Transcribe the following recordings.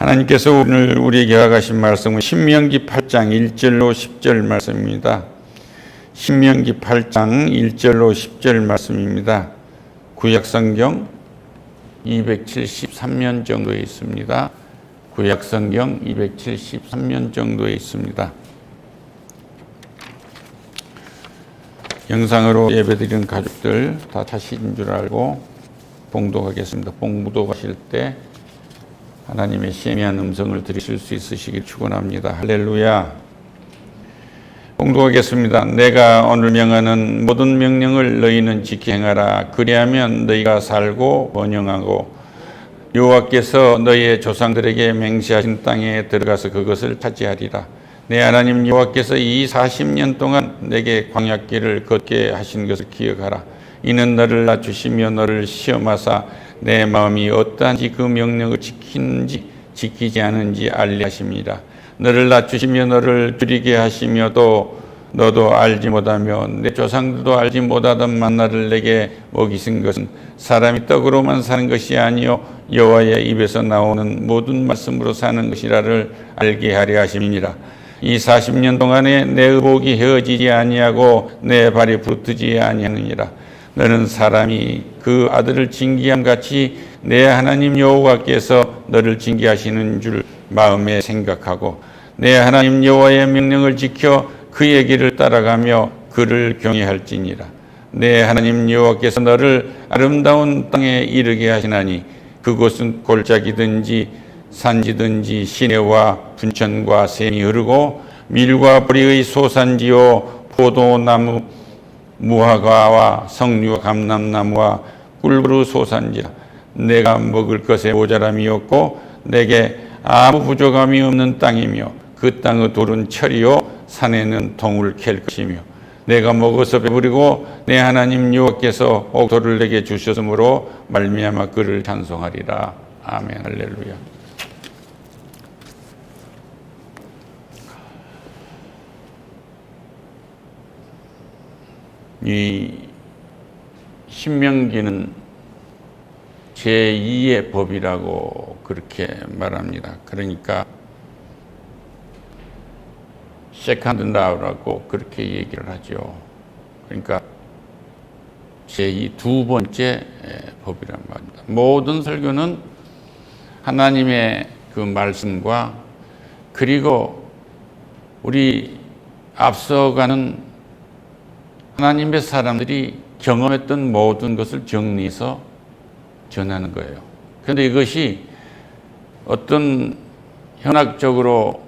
하나님께서 오늘 우리에게 허락하신 말씀은 신명기 8장 1절로 10절 말씀입니다. 신명기 8장 1절로 10절 말씀입니다. 구약성경 273면 정도에 있습니다. 구약성경 273면 정도에 있습니다. 영상으로 예배드리는 가족들 다 타신 줄 알고 봉독하겠습니다. 봉독하실 때 하나님의 세미한 음성을 들으실 수 있으시길 축원합니다. 할렐루야. 봉독하겠습니다. 내가 오늘 명하는 모든 명령을 너희는 지켜 행하라. 그리하면 너희가 살고 번영하고 여호와께서 너희의 조상들에게 맹세하신 땅에 들어가서 그것을 차지하리라. 내 하나님 여호와께서 이 40년 동안 내게 광야길을 걷게 하신 것을 기억하라. 이는 너를 낮추시며 너를 시험하사 내 마음이 어떠한지 그 명령을 지키는지 지키지 않은지 알게 하심이라. 너를 낮추시며 너를 줄이게 하시며 또 너도 알지 못하며 내 조상들도 알지 못하던 만나를 내게 먹이신 것은 사람이 떡으로만 사는 것이 아니요 여호와의 입에서 나오는 모든 말씀으로 사는 것이라를 알게 하려 하심이니라. 이 40년 동안에 내 의복이 헤어지지 아니하고 내 발이 부르트지 아니하느니라. 너는 사람이 그 아들을 징계함 같이 내 하나님 여호와께서 너를 징계하시는 줄 마음에 생각하고 내 하나님 여호와의 명령을 지켜 그의 길을 따라가며 그를 경외할지니라. 내 하나님 여호와께서 너를 아름다운 땅에 이르게 하시나니 그곳은 골짜기든지 산지든지 시내와 분천과 샘이 흐르고 밀과 보리의 소산지요 포도나무 무화과와 석류와 감람나무와 꿀그루 소산지라. 내가 먹을 것에 모자람이 없고 내게 아무 부족함이 없는 땅이며 그 땅의 돌은 철이요 산에는 동을 캘 것이며 내가 먹어서 배부리고 내 하나님 여호와께서 옥토를 내게 주셨으므로 말미암아 그를 찬송하리라. 아멘. 할렐루야. 이 신명기는 제2의 법이라고 그렇게 말합니다. 그러니까 세컨드 라우라고 그렇게 얘기를 하죠. 그러니까 제2 두 번째 법이란 말입니다. 모든 설교는 하나님의 그 말씀과 그리고 우리 앞서가는 하나님의 사람들이 경험했던 모든 것을 정리해서 전하는 거예요. 그런데 이것이 어떤 현학적으로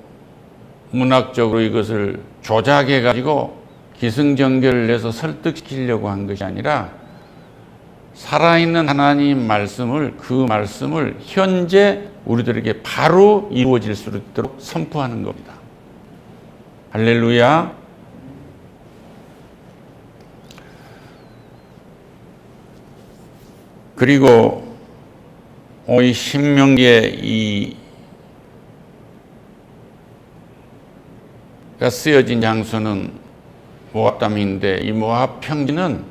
문학적으로 이것을 조작해 가지고 기승전결을 내서 설득시키려고 한 것이 아니라 살아있는 하나님 말씀을 그 말씀을 현재 우리들에게 바로 이루어질 수 있도록 선포하는 겁니다. 할렐루야. 그리고 이 신명기에 이가 쓰여진 장소는 모압 땅인데 이 모압 평지는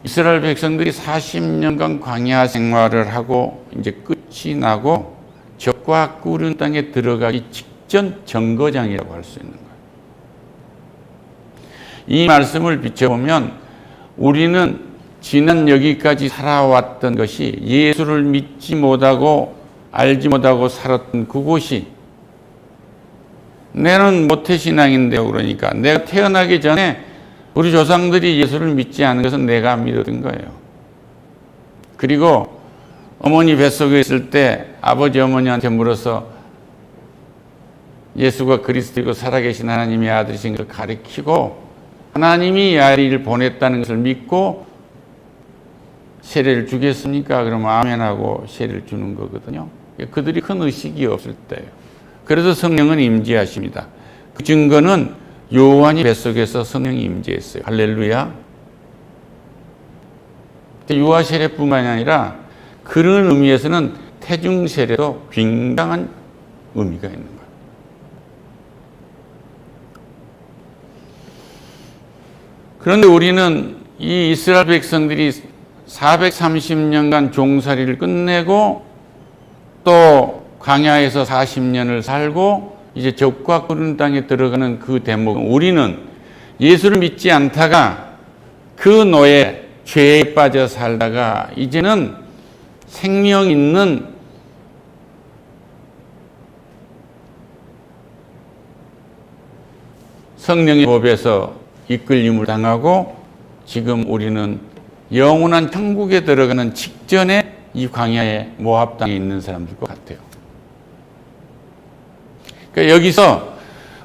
이스라엘 백성들이 40년간 광야 생활을 하고 이제 끝이 나고 적과 꿀은 땅에 들어가기 직전 정거장이라고 할 수 있는 거예요. 이 말씀을 비춰보면 우리는 지난 여기까지 살아왔던 것이 예수를 믿지 못하고 알지 못하고 살았던 그곳이 내는 모태신앙인데요. 그러니까 내가 태어나기 전에 우리 조상들이 예수를 믿지 않은 것은 내가 믿었던 거예요. 그리고 어머니 뱃속에 있을 때 아버지 어머니한테 물어서 예수가 그리스도이고 살아계신 하나님의 아들이신 것을 가르치고 하나님이 아이를 보냈다는 것을 믿고 세례를 주겠습니까? 그러면 아멘하고 세례를 주는 거거든요. 그들이 큰 의식이 없을 때예요. 그래서 성령은 임재하십니다. 그 증거는 요한이 뱃속에서 성령이 임재했어요. 할렐루야. 유아 세례뿐만이 아니라 그런 의미에서는 태중 세례도 굉장한 의미가 있는 거예요. 그런데 우리는 이 이스라엘 백성들이 430년간 종살이를 끝내고 또 광야에서 40년을 살고 이제 적과 꿀은 땅에 들어가는 그 대목은 우리는 예수를 믿지 않다가 그 노예 죄에 빠져 살다가 이제는 생명 있는 성령의 법에서 이끌림을 당하고 지금 우리는 영원한 천국에 들어가는 직전에 이 광야의 모압 땅에 있는 사람들과 같아요. 그러니까 여기서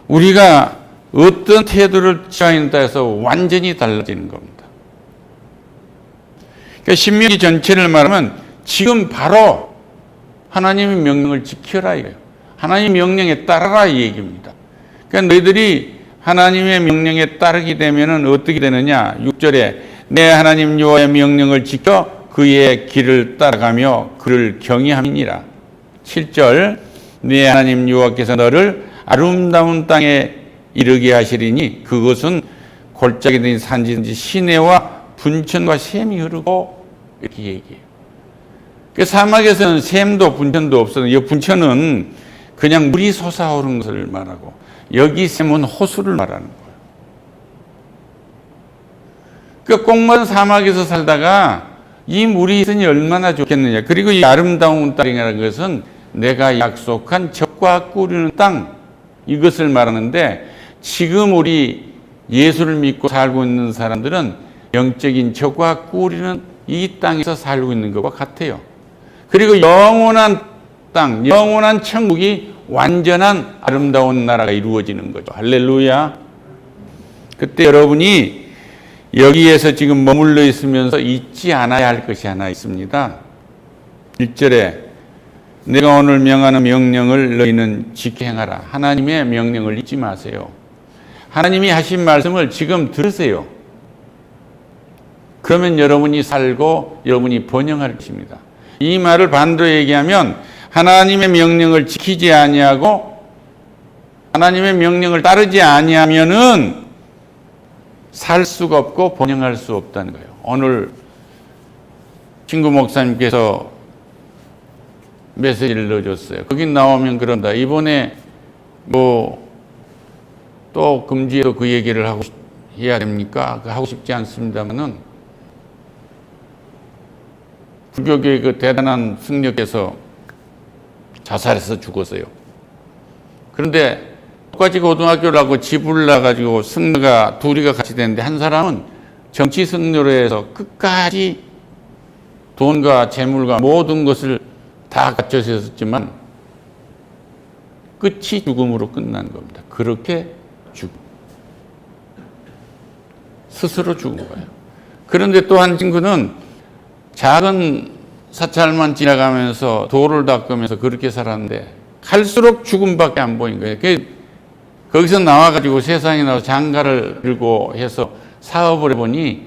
우리가 어떤 태도를 취하느냐에 따라서 완전히 달라지는 겁니다. 그러니까 신명기 전체를 말하면 지금 바로 하나님의 명령을 지켜라 이거예요. 하나님의 명령에 따라라 이 얘기입니다. 그러니까 너희들이 하나님의 명령에 따르게 되면은 어떻게 되느냐? 6절에 내 하나님 여호와의 명령을 지켜 그의 길을 따라가며 그를 경외함이니라. 7절 네 하나님 여호와께서 너를 아름다운 땅에 이르게 하시리니 그것은 골짜기든지 산지든지 시내와 분천과 샘이 흐르고 이렇게 얘기해요. 그 사막에서는 샘도 분천도 없어요. 이 분천은 그냥 물이 솟아오르는 것을 말하고 여기 샘은 호수를 말하는 거예요. 그 꼭 맞은 사막에서 살다가 이 물이 있으니 얼마나 좋겠느냐. 그리고 이 아름다운 땅이라는 것은 내가 약속한 젖과 꿀이는 땅 이것을 말하는데 지금 우리 예수를 믿고 살고 있는 사람들은 영적인 젖과 꿀이는 이 땅에서 살고 있는 것과 같아요. 그리고 영원한 땅, 영원한 천국이 완전한 아름다운 나라가 이루어지는 거죠. 할렐루야. 그때 여러분이 여기에서 지금 머물러 있으면서 잊지 않아야 할 것이 하나 있습니다. 1절에 내가 오늘 명하는 명령을 너희는 지켜 행하라. 하나님의 명령을 잊지 마세요. 하나님이 하신 말씀을 지금 들으세요. 그러면 여러분이 살고 여러분이 번영할 것입니다. 이 말을 반대로 얘기하면 하나님의 명령을 지키지 아니하고 하나님의 명령을 따르지 아니하면은 살 수가 없고 번영할 수 없다는 거예요. 오늘 친구 목사님께서 메시지를 넣어줬어요. 거기 나오면 그런다. 이번에 뭐 또 금지에도 그 얘기를 해야 됩니까? 하고 싶지 않습니다만은 불교계의 그 대단한 승려께서 자살해서 죽었어요. 그런데 똑같이 고등학교를 하고 집을 나가지고 승려가 둘이가 같이 됐는데 한 사람은 정치 승려로 해서 끝까지 돈과 재물과 모든 것을 다 갖춰서 했었지만 끝이 죽음으로 끝난 겁니다. 그렇게 스스로 죽은 거예요. 그런데 또 한 친구는 작은 사찰만 지나가면서 도를 닦으면서 그렇게 살았는데 갈수록 죽음밖에 안 보인 거예요. 거기서 나와가지고 세상에 나와서 장가를 들고 해서 사업을 해보니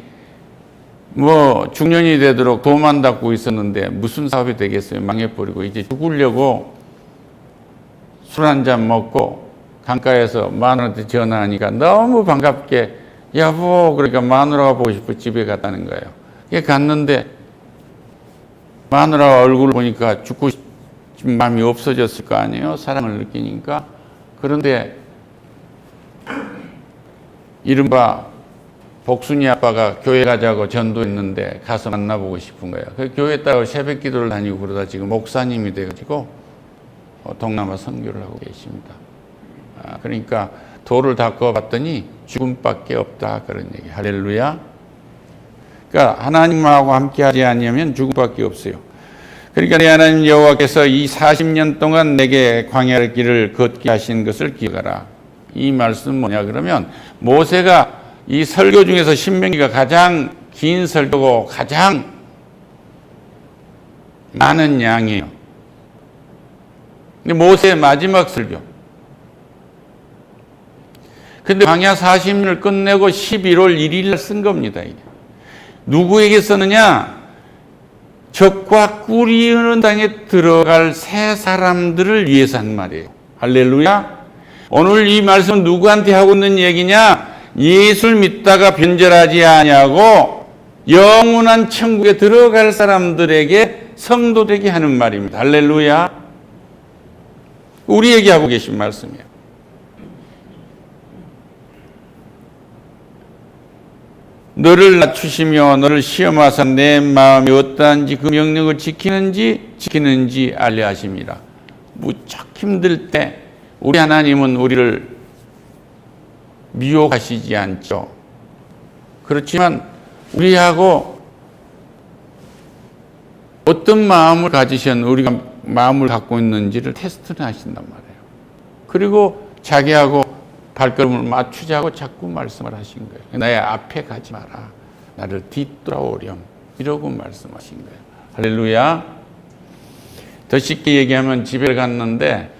뭐 중년이 되도록 도만 닦고 있었는데 무슨 사업이 되겠어요. 망해버리고 이제 죽으려고 술 한 잔 먹고 강가에서 마누라한테 전화하니까 너무 반갑게 여보 그러니까 마누라가 보고 싶어 집에 갔다는 거예요. 갔는데 마누라 얼굴을 보니까 죽고 싶은 마음이 없어졌을 거 아니에요. 사랑을 느끼니까. 그런데 이른바 복순이 아빠가 교회 가자고 전도했는데 가서 만나보고 싶은 거예요. 그 교회 따로 새벽 기도를 다니고 그러다 지금 목사님이 돼가지고 동남아 선교를 하고 계십니다. 그러니까 도를 닦아봤더니 죽음밖에 없다 그런 얘기. 할렐루야. 그러니까 하나님하고 함께하지 아니하면 죽음밖에 없어요. 그러니까 내 하나님 여호와께서 이 40년 동안 내게 광야의 길을 걷게 하신 것을 기억하라. 이 말씀은 뭐냐 그러면 모세가 이 설교 중에서 신명기가 가장 긴 설교고 가장 많은 양이에요. 근데 모세의 마지막 설교. 근데 광야 40년을 끝내고 11월 1일 날 쓴 겁니다. 이게. 누구에게 썼느냐? 젖과 꿀이 흐르는 땅에 들어갈 새 사람들을 위해서 한 말이에요. 할렐루야. 오늘 이 말씀은 누구한테 하고 있는 얘기냐? 예수를 믿다가 변절하지 아니하고 영원한 천국에 들어갈 사람들에게 성도되게 하는 말입니다. 할렐루야. 우리에게 하고 계신 말씀이에요. 너를 낮추시며 너를 시험하사 내 마음이 어떠한지 그 명령을 지키는지 알려 하심이라. 무척 힘들 때 우리 하나님은 우리를 미혹하시지 않죠. 그렇지만 우리하고 어떤 마음을 가지신 우리가 마음을 갖고 있는지를 테스트를 하신단 말이에요. 그리고 자기하고 발걸음을 맞추자고 자꾸 말씀을 하신 거예요. 나의 앞에 가지 마라. 나를 뒤돌아오렴. 이러고 말씀하신 거예요. 할렐루야. 더 쉽게 얘기하면 집에 갔는데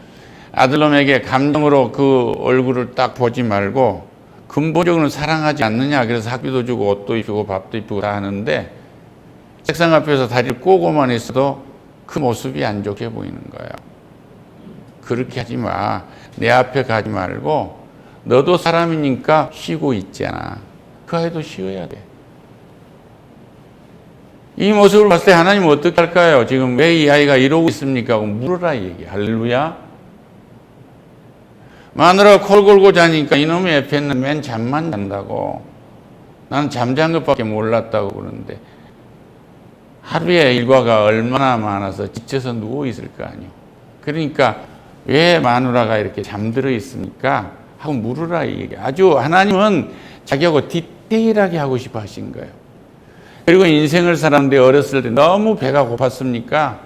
아들놈에게 감정으로 그 얼굴을 딱 보지 말고 근본적으로는 사랑하지 않느냐. 그래서 학비도 주고 옷도 입히고 밥도 입히고 다 하는데 책상 앞에서 다리를 꼬고만 있어도 그 모습이 안 좋게 보이는 거예요. 그렇게 하지 마. 내 앞에 가지 말고 너도 사람이니까 쉬고 있잖아. 그 아이도 쉬어야 돼. 이 모습을 봤을 때 하나님은 어떻게 할까요? 지금 왜 이 아이가 이러고 있습니까? 하고 물어라 얘기. 할렐루야. 마누라가 콜 골고 자니까 이놈의 옆에는 맨 잠만 잔다고. 나는 잠잔 것밖에 몰랐다고 그러는데 하루에 일과가 얼마나 많아서 지쳐서 누워 있을 거 아니에요. 그러니까 왜 마누라가 이렇게 잠들어 있습니까? 하고 물으라 이 얘기. 아주 하나님은 자기하고 디테일하게 하고 싶어 하신 거예요. 그리고 인생을 살았는데 어렸을 때 너무 배가 고팠습니까?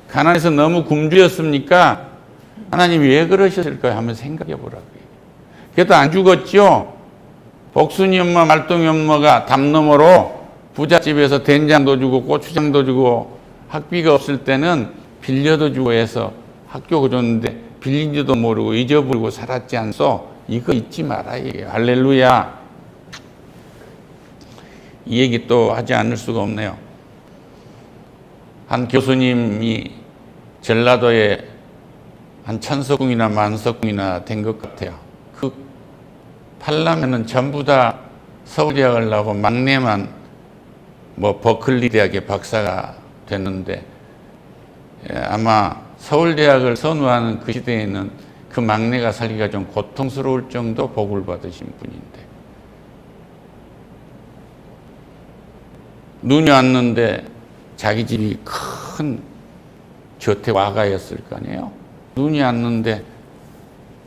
가난해서 너무 굶주렸습니까? 하나님이 왜 그러셨을까요? 한번 생각해 보라고요. 그래도 안 죽었죠? 복순이 엄마, 말동이 엄마가 담 너머로 부잣집에서 된장도 주고 고추장도 주고 학비가 없을 때는 빌려도 주고 해서 학교 줬는데 빌린지도 모르고 잊어버리고 살았지 않소? 이거 잊지 마라 이게요. 할렐루야. 이 얘기 또 하지 않을 수가 없네요. 한 교수님이 전라도에 한 1000석궁이나 10,000석궁이나 된 것 같아요. 그 팔라면은 전부 다 서울대학을 나오고 막내만 뭐 버클리 대학의 박사가 됐는데 아마 서울대학을 선호하는 그 시대에는 그 막내가 살기가 좀 고통스러울 정도 복을 받으신 분인데 눈이 왔는데 자기 집이 큰 저택 와가였을 거 아니에요. 눈이 왔는데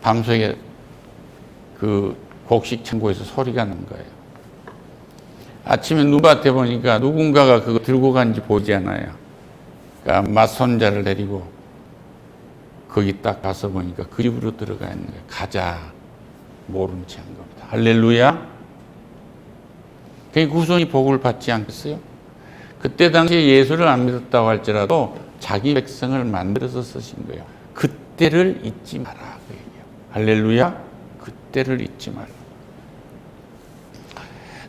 밤새 그 곡식 창고에서 소리가 난 거예요. 아침에 눈밭에 보니까 누군가가 그거 들고 간지 보지 않아요. 그러니까 맏손자를 데리고 거기 딱 가서 보니까 그 집으로 들어가 있는 거예요. 가자. 모른 채 한 겁니다. 할렐루야. 그 후손이 복을 받지 않겠어요? 그때 당시에 예수를 안 믿었다고 할지라도 자기 백성을 만들어서 쓰신 거예요. 그때를 잊지 마라. 그 얘기예요. 할렐루야. 그때를 잊지 마라.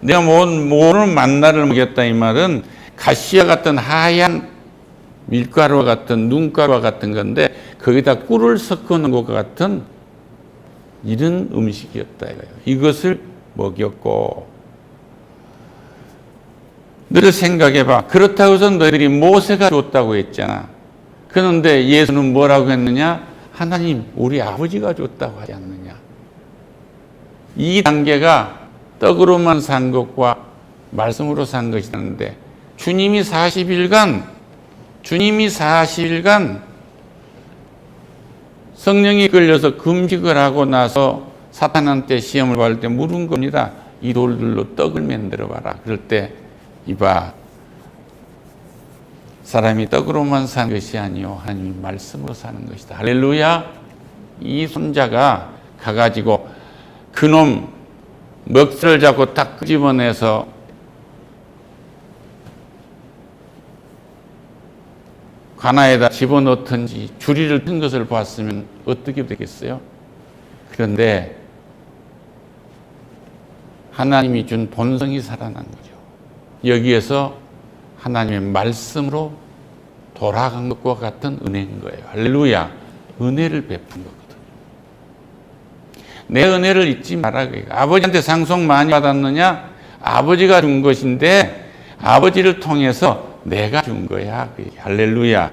내가 모르는 만나를 먹였다 이 말은 가시와 같은 하얀 밀가루와 같은 눈가루와 같은 건데 거기다 꿀을 섞어 놓은 것 같은 이런 음식이었다 이거예요. 이것을 먹였고 너를 생각해봐. 그렇다고 해서 너희들이 모세가 줬다고 했잖아. 그런데 예수는 뭐라고 했느냐? 하나님 우리 아버지가 줬다고 하지 않느냐. 이 단계가 떡으로만 산 것과 말씀으로 산 것이라는데 주님이 40일간 성령이 끌려서 금식을 하고 나서 사탄한테 시험을 받을 때 물은 겁니다. 이 돌들로 떡을 만들어 봐라. 그럴 때 이봐 사람이 떡으로만 사는 것이 아니요 하나님이 말씀으로 사는 것이다. 할렐루야. 이 손자가 가가지고 그놈 먹새를 잡고 딱 끄집어내서 관아에다 집어넣든지 주리를 튼 것을 봤으면 어떻게 되겠어요? 그런데 하나님이 준 본성이 살아난 거죠. 여기에서 하나님의 말씀으로 돌아간 것과 같은 은혜인 거예요. 할렐루야. 은혜를 베푼 거거든요. 내 은혜를 잊지 마라. 아버지한테 상속 많이 받았느냐? 아버지가 준 것인데 아버지를 통해서 내가 준 거야. 할렐루야.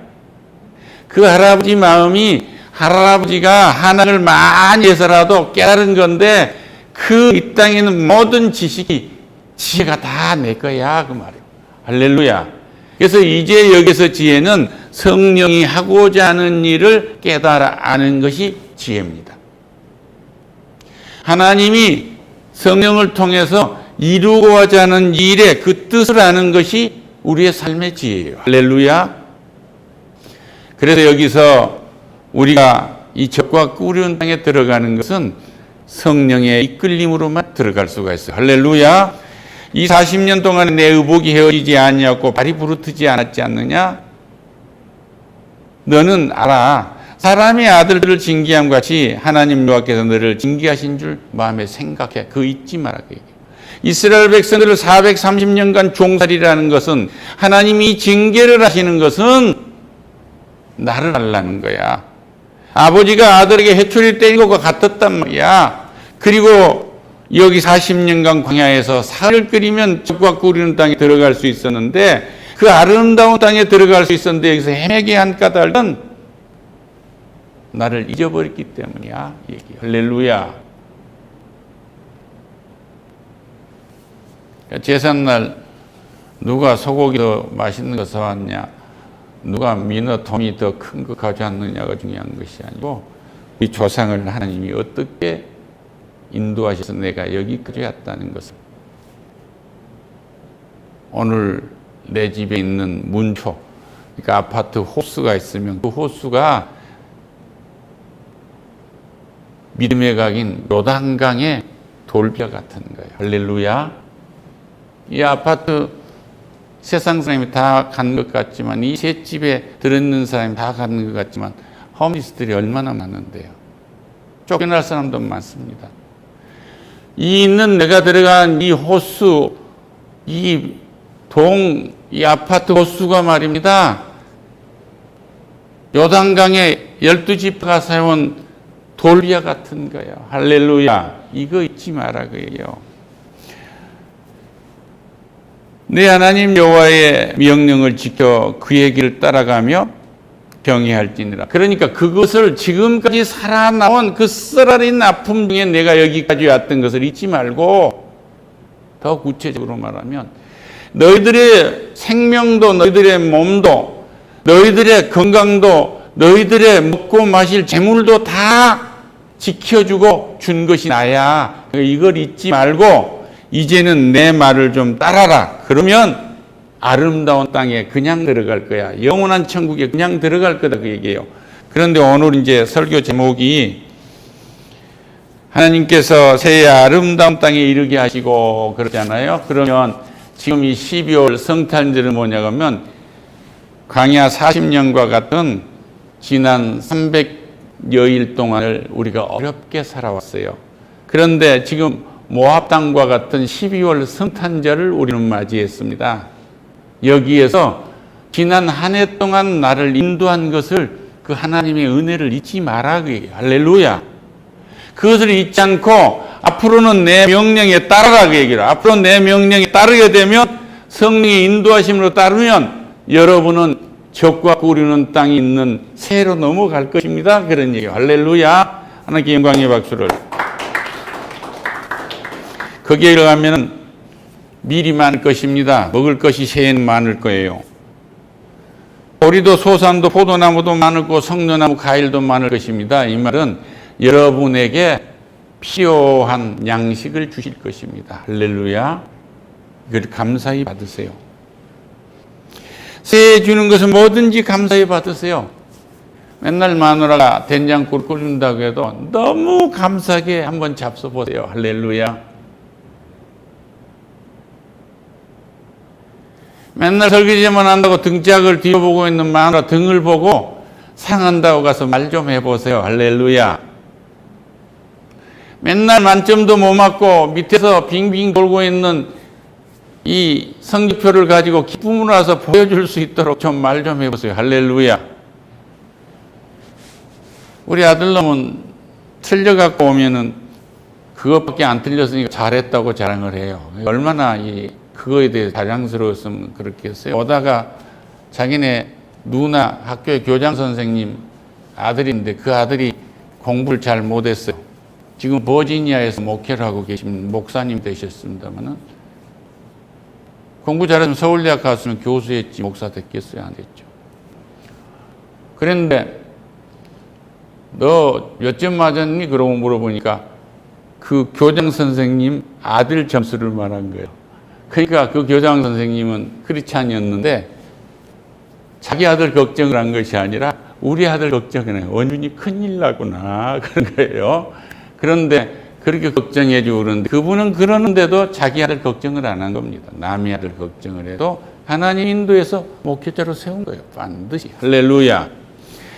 그 할아버지 마음이 할아버지가 한학을 많이 해서라도 깨달은 건데 그 이 땅에 있는 모든 지식이 지혜가 다 내 거야 그 말이에요. 할렐루야. 그래서 이제 여기서 지혜는 성령이 하고자 하는 일을 깨달아 아는 것이 지혜입니다. 하나님이 성령을 통해서 이루고자 하는 일의 그 뜻을 아는 것이 우리의 삶의 지혜예요. 할렐루야. 그래서 여기서 우리가 이 적과 꿀이는 땅에 들어가는 것은 성령의 이끌림으로만 들어갈 수가 있어요. 할렐루야. 이 40년 동안에 내 의복이 헤어지지 아니하고 발이 부르트지 않았지 않느냐? 너는 알아. 사람이 아들들을 징계함 같이 하나님 여호와께서 너를 징계하신 줄 마음에 생각해. 그거 잊지 마라. 그 얘기예요. 이스라엘 백성들을 430년간 종살이라는 것은 하나님이 징계를 하시는 것은 나를 알라는 거야. 아버지가 아들에게 해초리 때린 것과 같았단 말이야. 그리고 여기 40년간 광야에서 사흘을 끓이면 적과 꿀이는 땅에 들어갈 수 있었는데 그 아름다운 땅에 들어갈 수 있었는데 여기서 헤매게 한 까닭은 나를 잊어버렸기 때문이야. 얘기. 할렐루야. 제삿날 누가 소고기 더 맛있는 거 사왔냐, 누가 민어 돔이 더 큰 거 가져왔느냐가 중요한 것이 아니고 이 조상을 하나님이 어떻게 인도하셔서 내가 여기까지 왔다는 것을. 오늘 내 집에 있는 문초, 그러니까 아파트 호수가 있으면 그 호수가 믿음의 각인 요단강의 돌벼 같은 거예요. 할렐루야. 이 아파트 세상 사람이 다 간 것 같지만, 이 세 집에 들어있는 사람이 다 가는 것 같지만 홈리스들이 얼마나 많은데요. 쫓겨날 사람도 많습니다. 이 있는 내가 들어간 이 호수, 이 아파트 호수가 말입니다. 요단강에 12지파가 세운 돌비와 같은 거예요. 할렐루야. 이거 잊지 마라 그예요. 내 하나님 여호와의 명령을 지켜 그의 길을 따라가며 경외할지니라. 그러니까 그것을 지금까지 살아나온 그 쓰라린 아픔 중에 내가 여기까지 왔던 것을 잊지 말고, 더 구체적으로 말하면 너희들의 생명도, 너희들의 몸도, 너희들의 건강도, 너희들의 먹고 마실 재물도 다 지켜주고 준 것이 나야. 이걸 잊지 말고 이제는 내 말을 좀 따라라. 그러면 아름다운 땅에 그냥 들어갈 거야. 영원한 천국에 그냥 들어갈 거다 그 얘기예요. 그런데 오늘 이제 설교 제목이 하나님께서 새해 아름다운 땅에 이르게 하시고 그러잖아요. 그러면 지금 이 12월 성탄절은 뭐냐 하면 광야 40년과 같은 지난 300여일 동안을 우리가 어렵게 살아왔어요. 그런데 지금 모압 땅과 같은 12월 성탄절을 우리는 맞이했습니다. 여기에서 지난 한 해 동안 나를 인도한 것을, 그 하나님의 은혜를 잊지 마라 그 얘기예요. 할렐루야. 그것을 잊지 않고 앞으로는 내 명령에 따르라 그 얘기를. 앞으로 내 명령에 따르게 되면, 성령의 인도하심으로 따르면 여러분은 적과 꿀이는 땅이 있는 새로 넘어갈 것입니다. 그런 얘기예요. 할렐루야. 하나님께 영광의 박수를. 거기에 가면 밀이 많을 것입니다. 먹을 것이 새해는 많을 거예요. 오리도 소산도 포도나무도 많고 성려나무 과일도 많을 것입니다. 이 말은 여러분에게 필요한 양식을 주실 것입니다. 할렐루야. 이걸 감사히 받으세요. 새해 주는 것은 뭐든지 감사히 받으세요. 맨날 마누라가 된장국 끓는다고 해도 너무 감사하게 한번 잡숴보세요. 할렐루야. 맨날 설거지만 한다고 등짝을 뒤져보고 있는 마누라 등을 보고 상한다고 가서 말 좀 해보세요. 할렐루야. 맨날 만점도 못 맞고 밑에서 빙빙 돌고 있는 이 성적표를 가지고 기쁨으로 와서 보여줄 수 있도록 좀 말 좀 해보세요. 할렐루야. 우리 아들놈은 틀려갖고 오면은 그것밖에 안 틀렸으니까 잘했다고 자랑을 해요. 얼마나 그거에 대해 자랑스러웠으면 그렇게 했어요. 오다가 자기네 누나 학교의 교장 선생님 아들인데 그 아들이 공부를 잘 못했어요. 지금 버지니아에서 목회를 하고 계신 목사님 되셨습니다만은 공부 잘했으면 서울대학 갔으면 교수했지 목사 됐겠어요? 안 됐죠. 그런데 너 몇 점 맞았니? 그러고 물어보니까 그 교장 선생님 아들 점수를 말한 거예요. 그러니까 그 교장 선생님은 크리스찬이었는데 자기 아들 걱정을 한 것이 아니라 우리 아들 걱정을 해요. 원준이 큰일 나구나 그런 거예요. 그런데 그렇게 걱정해 주고 그러는데 그분은 그러는데도 자기 아들 걱정을 안 한 겁니다. 남의 아들 걱정을 해도 하나님 인도에서 목회자로 세운 거예요. 반드시. 할렐루야.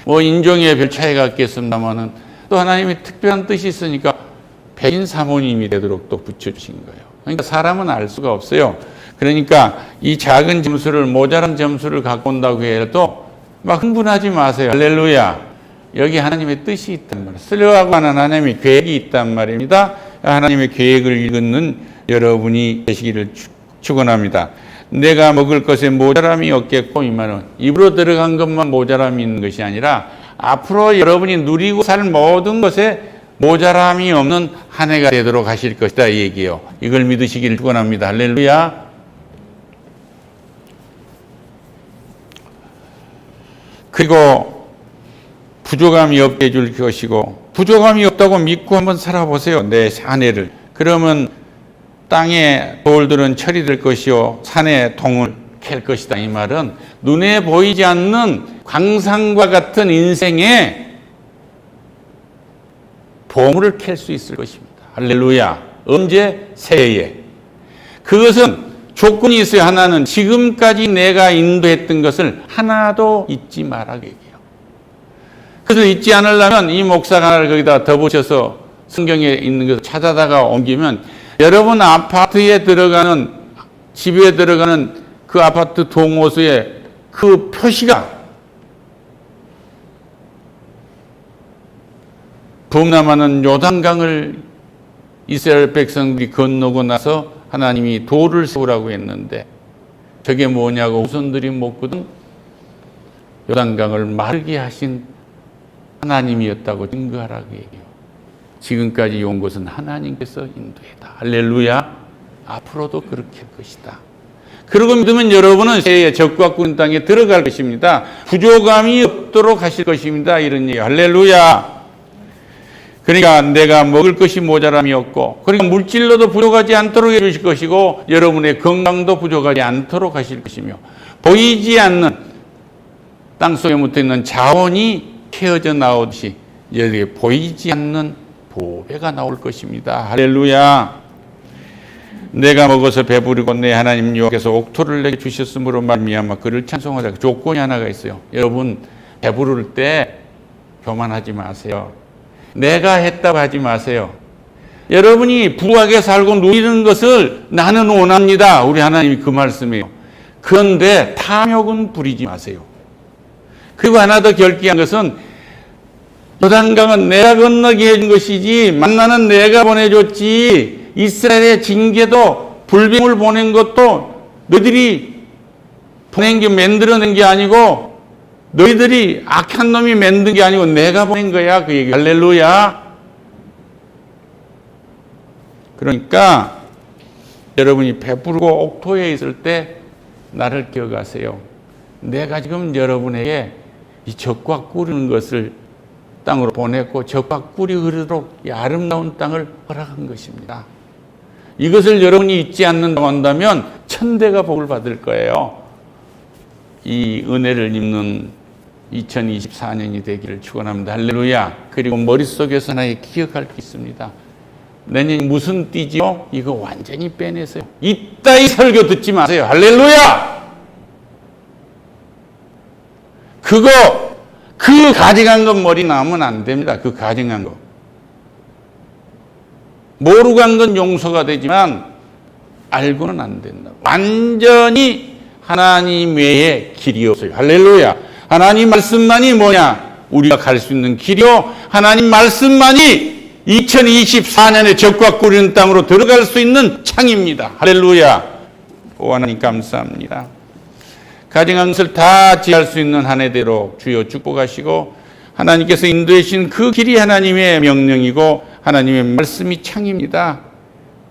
뭐 인종에 별 차이가 없겠습니다만은 또 하나님의 특별한 뜻이 있으니까 백인 사모님이 되도록 또 붙여주신 거예요. 그러니까 사람은 알 수가 없어요. 그러니까 이 작은 점수를 모자란 점수를 갖고 온다고 해도 막 흥분하지 마세요. 할렐루야. 여기 하나님의 뜻이 있단 말이에요. 쓰려고 하는 하나님의 계획이 있단 말입니다. 하나님의 계획을 읽는 여러분이 되시기를 축원합니다. 내가 먹을 것에 모자람이 없겠고, 이 말은 입으로 들어간 것만 모자람이 있는 것이 아니라 앞으로 여러분이 누리고 살 모든 것에 모자람이 없는 한 해가 되도록 하실 것이다 이 얘기예요. 이걸 믿으시기를 축원합니다. 할렐루야. 그리고 부족함이 없게 해줄 것이고, 부족함이 없다고 믿고 한번 살아보세요. 내 한 해를. 그러면 땅에 돌들은 철이 될 것이요 산에 동을 캘 것이다. 이 말은 눈에 보이지 않는 광산과 같은 인생에 보물을 캘 수 있을 것입니다. 할렐루야. 언제? 새해에. 그것은 조건이 있어요. 하나는 지금까지 내가 인도했던 것을 하나도 잊지 말라 얘기해요. 그래서 잊지 않으려면 이 목사가 하나를 거기다 더 붙여서 성경에 있는 것을 찾아다가 옮기면 여러분 아파트에 들어가는, 집에 들어가는 그 아파트 동호수에 그 표시가 범람하는 요단강을 이스라엘 백성들이 건너고 나서 하나님이 돌을 세우라고 했는데 저게 뭐냐고 후손들이 묻거든 요단강을 마르게 하신 하나님이었다고 증거하라고 얘기해요. 지금까지 온 것은 하나님께서 인도했다. 할렐루야. 앞으로도 그렇게 할 것이다. 그러고 믿으면 여러분은 새해 적과 꾼 땅에 들어갈 것입니다. 부족함이 없도록 하실 것입니다. 이런 얘기. 할렐루야. 그러니까 내가 먹을 것이 모자람이 없고, 그러니까 물질로도 부족하지 않도록 해주실 것이고, 여러분의 건강도 부족하지 않도록 하실 것이며, 보이지 않는 땅속에 묻어있는 자원이 캐어져 나오듯이 여기에 보이지 않는 보배가 나올 것입니다. 할렐루야. 내가 먹어서 배부르고 내 하나님 여호와께서 옥토를 내게 주셨으므로 말미암아 그를 찬송하자. 조건이 하나가 있어요. 여러분 배부를 때 교만하지 마세요. 내가 했다고 하지 마세요. 여러분이 부하게 살고 누리는 것을 나는 원합니다. 우리 하나님이 그 말씀이에요. 그런데 탐욕은 부리지 마세요. 그리고 하나 더 결기한 것은 요단강은 내가 건너게 해준 것이지 만나는 내가 보내줬지 이스라엘의 징계도 불뱀을 보낸 것도 너희들이 보낸 게 만들어낸 게 아니고 너희들이 악한 놈이 만든 게 아니고 내가 보낸 거야. 그 얘기. 할렐루야. 그러니까 여러분이 베풀고 옥토에 있을 때 나를 기억하세요. 내가 지금 여러분에게 이 젖과 꿀이는 것을 땅으로 보냈고 젖과 꿀이 흐르도록 이 아름다운 땅을 허락한 것입니다. 이것을 여러분이 잊지 않는다고 한다면 천대가 복을 받을 거예요. 이 은혜를 입는 2024년이 되기를 축원합니다. 할렐루야. 그리고 머릿속에서 하나의 기억할 게 있습니다. 내년이 무슨 띠지요? 이거 완전히 빼내세요. 이따위 설교 듣지 마세요. 할렐루야. 그 가증한 건 머리 나오면 안 됩니다. 그 가증한 거. 모르고 한 건 용서가 되지만 알고는 안 된다. 완전히 하나님 외에 길이 없어요. 할렐루야. 하나님 말씀만이 뭐냐? 우리가 갈 수 있는 길이요. 하나님 말씀만이 2024년에 젖과 꿀이는 땅으로 들어갈 수 있는 창입니다. 할렐루야. 오 하나님 감사합니다. 가증한 것을 다 지할 수 있는 한 해대로 주여 축복하시고 하나님께서 인도해 주신 그 길이 하나님의 명령이고 하나님의 말씀이 창입니다.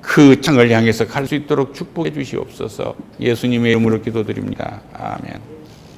그 창을 향해서 갈 수 있도록 축복해 주시옵소서. 예수님의 이름으로 기도드립니다. 아멘.